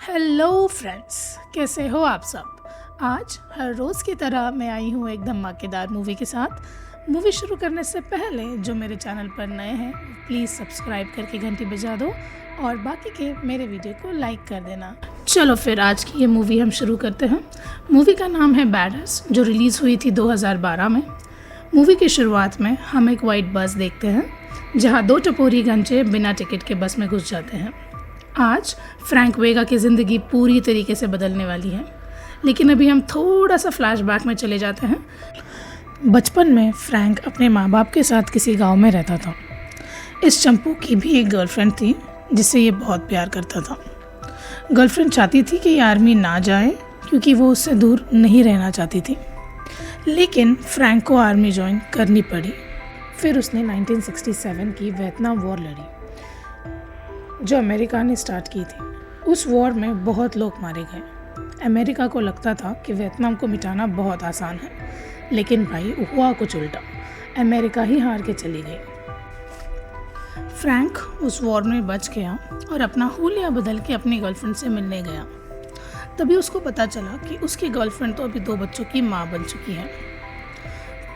Hello friends, कैसे हो आप सब। आज हर रोज़ की तरह मैं आई हूँ एक धमाकेदार मूवी के साथ। मूवी शुरू करने से पहले जो मेरे चैनल पर नए हैं प्लीज़ सब्सक्राइब करके घंटी बजा दो और बाकी के मेरे वीडियो को लाइक कर देना। चलो फिर आज की ये मूवी हम शुरू करते हैं। मूवी का नाम है बैडएस, जो रिलीज़ हुई थी 2012 में। मूवी की शुरुआत में हम एक वाइट बस देखते हैं जहाँ दो टपोरी गंजे बिना टिकट के बस में घुस जाते हैं। आज फ्रैंक वेगा की ज़िंदगी पूरी तरीके से बदलने वाली है, लेकिन अभी हम थोड़ा सा फ्लैशबैक में चले जाते हैं। बचपन में फ्रैंक अपने माँ बाप के साथ किसी गांव में रहता था। इस चंपू की भी एक गर्लफ्रेंड थी जिससे ये बहुत प्यार करता था। गर्लफ्रेंड चाहती थी कि ये आर्मी ना जाए क्योंकि वो उससे दूर नहीं रहना चाहती थी, लेकिन फ्रैंक को आर्मी ज्वाइन करनी पड़ी। फिर उसने 1967 की वियतनाम वॉर लड़ी जो अमेरिका ने स्टार्ट की थी। उस वॉर में बहुत लोग मारे गए। अमेरिका को लगता था कि वियतनाम को मिटाना बहुत आसान है, लेकिन भाई हुआ कुछ उल्टा। अमेरिका ही हार के चली गई। फ्रैंक उस वॉर में बच गया और अपना हुलिया बदल के अपनी गर्लफ्रेंड से मिलने गया। तभी उसको पता चला कि उसकी गर्लफ्रेंड तो अभी 2 बच्चों की माँ बन चुकी है।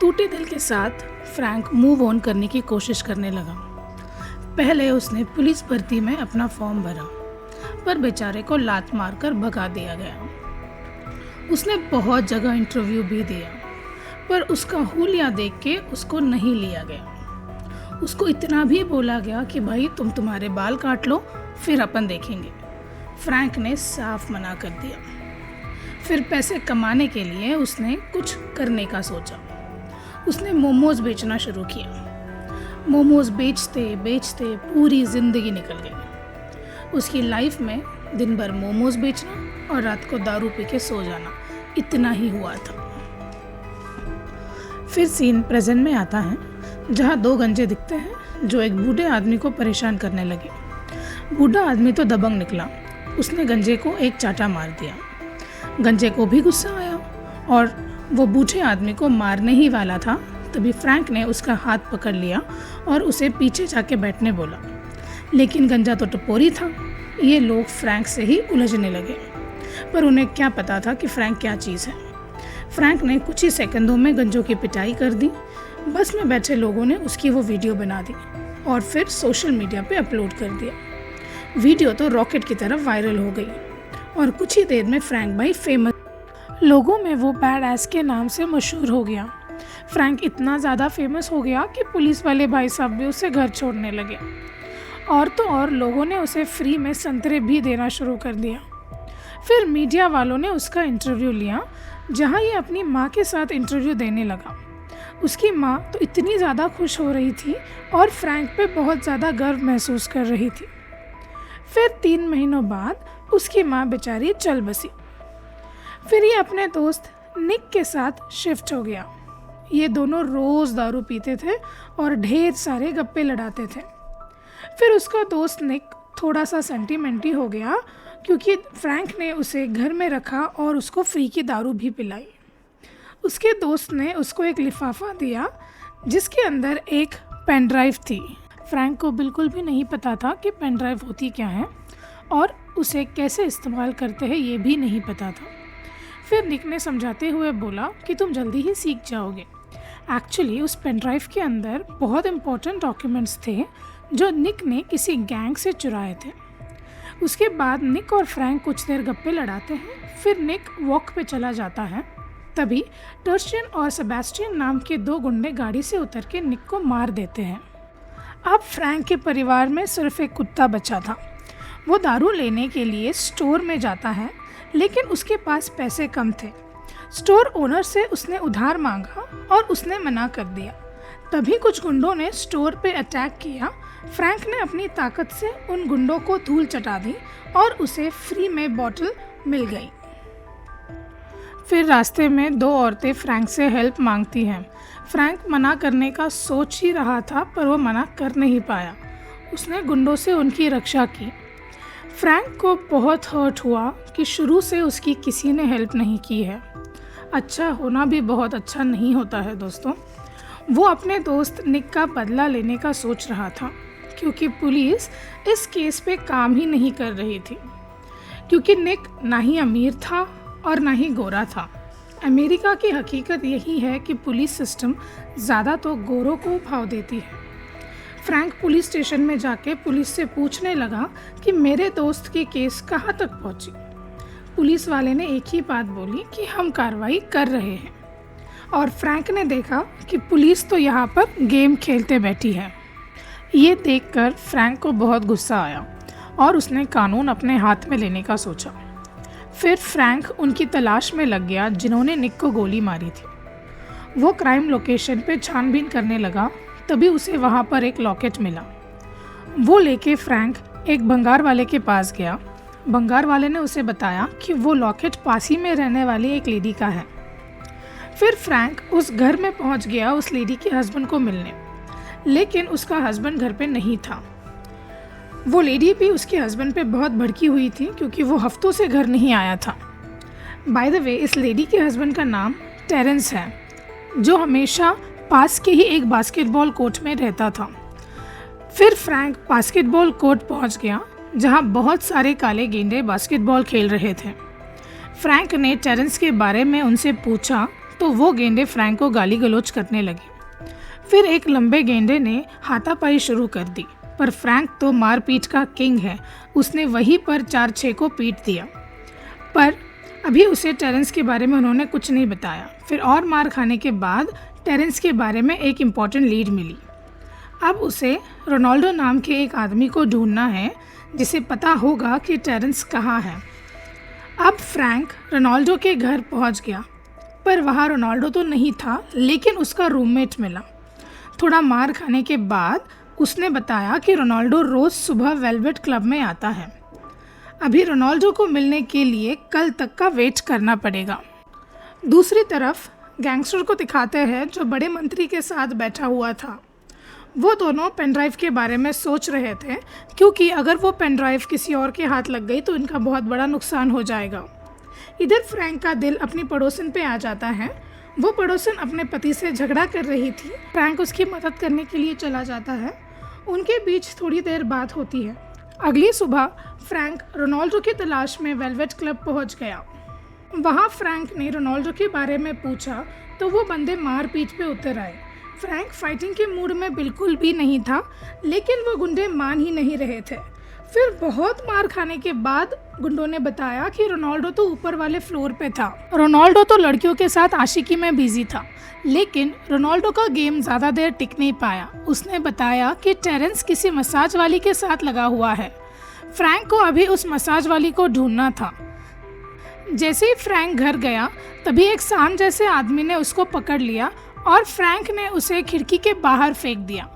टूटे दिल के साथ फ्रैंक मूव ऑन करने की कोशिश करने लगा। पहले उसने पुलिस भर्ती में अपना फॉर्म भरा, पर बेचारे को लात मारकर भगा दिया गया। उसने बहुत जगह इंटरव्यू भी दिया, पर उसका हुलिया देख के उसको नहीं लिया गया। उसको इतना भी बोला गया कि भाई तुम तुम्हारे बाल काट लो, फिर अपन देखेंगे। फ्रैंक ने साफ मना कर दिया। फिर पैसे कमाने के लिए उसने कुछ करने का सोचा। उसने मोमोज बेचना शुरू किया। मोमोज बेचते बेचते पूरी ज़िंदगी निकल गई। उसकी लाइफ में दिन भर मोमोज बेचना और रात को दारू पी के सो जाना, इतना ही हुआ था। फिर सीन प्रेजेंट में आता है जहाँ 2 गंजे दिखते हैं जो एक बूढ़े आदमी को परेशान करने लगे। बूढ़ा आदमी तो दबंग निकला। उसने गंजे को एक चाटा मार दिया। गंजे को भी गुस्सा आया और वो बूढ़े आदमी को मारने ही वाला था। तभी फ्रैंक ने उसका हाथ पकड़ लिया और उसे पीछे जाके बैठने बोला, लेकिन गंजा तो टपोरी था। ये लोग फ्रैंक से ही उलझने लगे, पर उन्हें क्या पता था कि फ्रैंक क्या चीज़ है। फ्रैंक ने कुछ ही सेकंडों में गंजों की पिटाई कर दी। बस में बैठे लोगों ने उसकी वो वीडियो बना दी और फिर सोशल मीडिया पे अपलोड कर दिया। वीडियो तो रॉकेट की तरह वायरल हो गई और कुछ ही देर में फ्रैंक भाई फेमस, लोगों में वो बैड एस के नाम से मशहूर हो गया। फ्रैंक इतना ज़्यादा फेमस हो गया कि पुलिस वाले भाई साहब भी उसे घर छोड़ने लगे, और तो और लोगों ने उसे फ्री में संतरे भी देना शुरू कर दिया। फिर मीडिया वालों ने उसका इंटरव्यू लिया, जहां ये अपनी माँ के साथ इंटरव्यू देने लगा। उसकी माँ तो इतनी ज़्यादा खुश हो रही थी और फ्रैंक पे बहुत ज़्यादा गर्व महसूस कर रही थी। फिर 3 महीनों बाद उसकी माँ बेचारी चल बसी। फिर ये अपने दोस्त निक के साथ शिफ्ट हो गया। ये दोनों रोज़ दारू पीते थे और ढेर सारे गप्पे लड़ाते थे। फिर उसका दोस्त निक थोड़ा सा सेंटीमेंटी हो गया क्योंकि फ्रैंक ने उसे घर में रखा और उसको फ्री की दारू भी पिलाई। उसके दोस्त ने उसको एक लिफाफा दिया जिसके अंदर एक पेन ड्राइव थी। फ्रैंक को बिल्कुल भी नहीं पता था कि पेन ड्राइव होती क्या है और उसे कैसे इस्तेमाल करते हैं ये भी नहीं पता था। फिर निक ने समझाते हुए बोला कि तुम जल्दी ही सीख जाओगे। एक्चुअली उस पेन ड्राइव के अंदर बहुत इम्पोर्टेंट डॉक्यूमेंट्स थे जो निक ने किसी गैंग से चुराए थे। उसके बाद निक और फ्रैंक कुछ देर गप्पे लड़ाते हैं। फिर निक वॉक पे चला जाता है। तभी टर्स्टियन और सेबेस्टियन नाम के 2 गुंडे गाड़ी से उतर के निक को मार देते हैं। अब फ्रैंक के परिवार में सिर्फ एक कुत्ता बचा था। वो दारू लेने के लिए स्टोर में जाता है, लेकिन उसके पास पैसे कम थे। स्टोर ओनर से उसने उधार मांगा और उसने मना कर दिया। तभी कुछ गुंडों ने स्टोर पे अटैक किया। फ्रैंक ने अपनी ताकत से उन गुंडों को धूल चटा दी और उसे फ्री में बॉटल मिल गई। फिर रास्ते में 2 औरतें फ्रैंक से हेल्प मांगती हैं। फ्रैंक मना करने का सोच ही रहा था, पर वो मना कर नहीं पाया। उसने गुंडों से उनकी रक्षा की। फ्रैंक को बहुत हर्ट हुआ कि शुरू से उसकी किसी ने हेल्प नहीं की है। अच्छा होना भी बहुत अच्छा नहीं होता है दोस्तों। वो अपने दोस्त निक का बदला लेने का सोच रहा था क्योंकि पुलिस इस केस पे काम ही नहीं कर रही थी। क्योंकि निक ना ही अमीर था और ना ही गोरा था। अमेरिका की हकीकत यही है कि पुलिस सिस्टम ज़्यादा तो गोरों को भाव देती है। फ्रैंक पुलिस स्टेशन में जाके पुलिस से पूछने लगा कि मेरे दोस्त की केस कहाँ तक पहुँची। पुलिस वाले ने एक ही बात बोली कि हम कार्रवाई कर रहे हैं, और फ्रैंक ने देखा कि पुलिस तो यहाँ पर गेम खेलते बैठी है। ये देखकर फ्रैंक को बहुत गुस्सा आया और उसने कानून अपने हाथ में लेने का सोचा। फिर फ्रैंक उनकी तलाश में लग गया जिन्होंने निक को गोली मारी थी। वो क्राइम लोकेशन पे छानबीन करने लगा, तभी उसे वहाँ पर एक लॉकेट मिला। वो लेके फ्रैंक एक भंगार वाले के पास गया। भंगार वाले ने उसे बताया कि वो लॉकेट पास ही में रहने वाली एक लेडी का है। फिर फ्रैंक उस घर में पहुंच गया उस लेडी के हस्बैंड को मिलने, लेकिन उसका हस्बैंड घर पे नहीं था। वो लेडी भी उसके हस्बैंड पे बहुत भड़की हुई थी क्योंकि वो हफ्तों से घर नहीं आया था। बाय द वे, इस लेडी के हस्बैंड का नाम टेरेंस है, जो हमेशा पास के ही एक बास्केटबॉल कोर्ट में रहता था। फिर फ्रैंक बास्केटबॉल कोर्ट पहुंच गया जहां बहुत सारे काले गेंडे बास्केटबॉल खेल रहे थे। फ्रैंक ने टेरेंस के बारे में उनसे पूछा तो वो गेंडे फ्रैंक को गाली गलौज करने लगे। फिर एक लंबे गेंडे ने हाथापाई शुरू कर दी, पर फ्रैंक तो मारपीट का किंग है, उसने वहीं पर 4-6 को पीट दिया। पर अभी उसे टेरेंस के बारे में उन्होंने कुछ नहीं बताया। फिर और मार खाने के बाद टेरेंस के बारे में एक इम्पॉर्टेंट लीड मिली। अब उसे रोनाल्डो नाम के एक आदमी को ढूंढना है जिसे पता होगा कि टेरेंस कहाँ है। अब फ्रैंक रोनाल्डो के घर पहुंच गया, पर वहाँ रोनाल्डो तो नहीं था, लेकिन उसका रूममेट मिला। थोड़ा मार खाने के बाद उसने बताया कि रोनाल्डो रोज़ सुबह वेलवेट क्लब में आता है। अभी रोनाल्डो को मिलने के लिए कल तक का वेट करना पड़ेगा। दूसरी तरफ गैंगस्टर को दिखाते हैं जो बड़े मंत्री के साथ बैठा हुआ था। वो दोनों पेन ड्राइव के बारे में सोच रहे थे, क्योंकि अगर वो पेन ड्राइव किसी और के हाथ लग गई तो इनका बहुत बड़ा नुकसान हो जाएगा। इधर फ्रैंक का दिल अपनी पड़ोसन पे आ जाता है। वो पड़ोसन अपने पति से झगड़ा कर रही थी। फ्रैंक उसकी मदद करने के लिए चला जाता है। उनके बीच थोड़ी देर बात होती है। अगली सुबह फ्रैंक रोनाल्डो की तलाश में वेलवेट क्लब पहुंच गया। वहाँ फ्रैंक ने रोनाल्डो के बारे में पूछा तो वो बंदे मारपीट पे उतर आए। फ्रैंक फाइटिंग के मूड में बिल्कुल भी नहीं था, लेकिन वो गुंडे मान ही नहीं रहे थे। फिर बहुत मार खाने के बाद गुंडों ने बताया कि रोनाल्डो तो ऊपर वाले फ्लोर पे था। रोनाल्डो तो लड़कियों के साथ आशिकी में बिजी था, लेकिन रोनाल्डो का गेम ज़्यादा देर टिक नहीं पाया। उसने बताया कि टेरेंस किसी मसाज वाली के साथ लगा हुआ है। फ्रैंक को अभी उस मसाज वाली को ढूंढना था। जैसे ही फ्रैंक घर गया, तभी एक सांड जैसे आदमी ने उसको पकड़ लिया और फ्रैंक ने उसे खिड़की के बाहर फेंक दिया।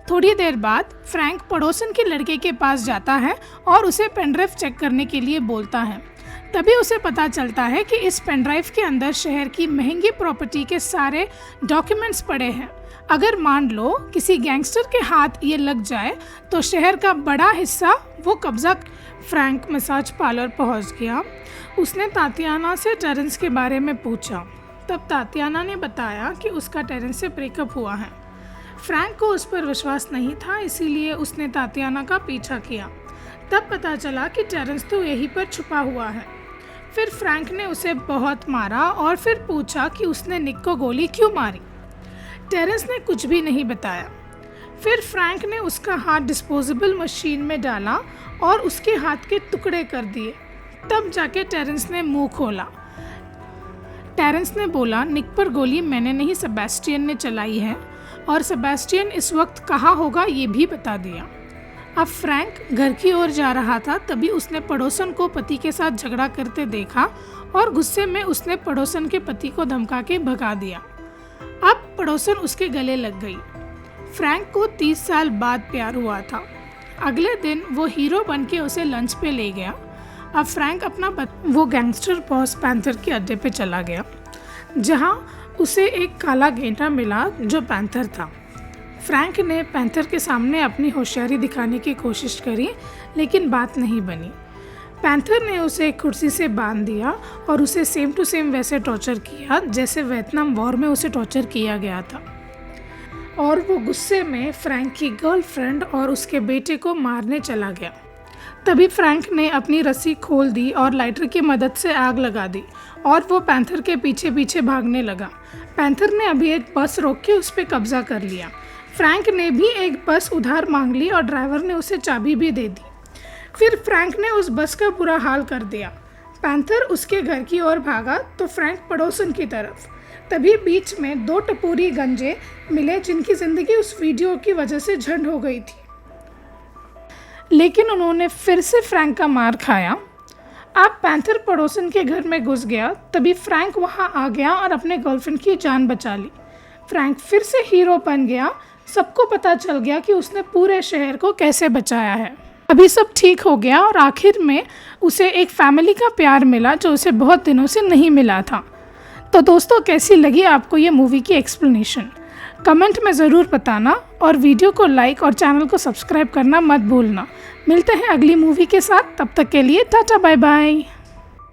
थोड़ी देर बाद फ्रैंक पड़ोसन के लड़के के पास जाता है और उसे पेनड्राइव चेक करने के लिए बोलता है। तभी उसे पता चलता है कि इस पेनड्राइव के अंदर शहर की महंगी प्रॉपर्टी के सारे डॉक्यूमेंट्स पड़े हैं। अगर मान लो किसी गैंगस्टर के हाथ ये लग जाए तो शहर का बड़ा हिस्सा वो कब्जा। फ्रैंक मसाज पार्लर पहुंच गया। उसने तातियाना से टेरेंस के बारे में पूछा। तब तातियाना ने बताया कि उसका टेरेंस से ब्रेकअप हुआ है। फ्रैंक को उस पर विश्वास नहीं था, इसीलिए उसने तातियाना का पीछा किया। तब पता चला कि टेरेंस तो यहीं पर छुपा हुआ है। फिर फ्रैंक ने उसे बहुत मारा और फिर पूछा कि उसने निक को गोली क्यों मारी। टेरेंस ने कुछ भी नहीं बताया। फिर फ्रैंक ने उसका हाथ डिस्पोजेबल मशीन में डाला और उसके हाथ के टुकड़े कर दिए। तब जाके टेरेंस ने मुंह खोला। टेरेंस ने बोला, निक पर गोली मैंने नहीं सेबेस्टियन ने चलाई है, और सेबेस्टियन इस वक्त कहाँ होगा ये भी बता दिया। अब फ्रैंक घर की ओर जा रहा था, तभी उसने पड़ोसन को पति के साथ झगड़ा करते देखा और गुस्से में उसने पड़ोसन के पति को धमका के भगा दिया। अब पड़ोसन उसके गले लग गई। फ्रैंक को 30 साल बाद प्यार हुआ था। अगले दिन वो हीरो बन के उसे लंच पे ले गया। अब फ्रैंक वो गैंगस्टर बॉस पैंथर के अड्डे पे चला गया, जहां उसे एक काला गेंडा मिला जो पैंथर था। फ्रैंक ने पैंथर के सामने अपनी होशियारी दिखाने की कोशिश करी, लेकिन बात नहीं बनी। पैंथर ने उसे एक कुर्सी से बांध दिया और उसे सेम टू सेम वैसे टॉर्चर किया जैसे वियतनाम वॉर में उसे टॉर्चर किया गया था। और वो गुस्से में फ्रैंक की गर्लफ्रेंड और उसके बेटे को मारने चला गया। तभी फ्रैंक ने अपनी रस्सी खोल दी और लाइटर की मदद से आग लगा दी और वो पैंथर के पीछे पीछे भागने लगा। पैंथर ने अभी एक बस रोक के उस पर कब्जा कर लिया। फ्रैंक ने भी एक बस उधार मांग ली और ड्राइवर ने उसे चाबी भी दे दी। फिर फ्रैंक ने उस बस का बुरा हाल कर दिया। पैंथर उसके घर की ओर भागा तो फ्रैंक पड़ोसन की तरफ। तभी बीच में 2 टपोरी गंजे मिले जिनकी ज़िंदगी उस वीडियो की वजह से झंड हो गई थी, लेकिन उन्होंने फिर से फ्रैंक का मार खाया। अब पैंथर पड़ोसन के घर में घुस गया। तभी फ्रैंक वहां आ गया और अपने गर्लफ्रेंड की जान बचा ली। फ्रैंक फिर से हीरो बन गया। सबको पता चल गया कि उसने पूरे शहर को कैसे बचाया है। अभी सब ठीक हो गया और आखिर में उसे एक फैमिली का प्यार मिला जो उसे बहुत दिनों से नहीं मिला था। तो दोस्तों, कैसी लगी आपको ये मूवी की एक्सप्लेनेशन? कमेंट में ज़रूर बताना और वीडियो को लाइक और चैनल को सब्सक्राइब करना मत भूलना। मिलते हैं अगली मूवी के साथ, तब तक के लिए टाटा बाय बाय।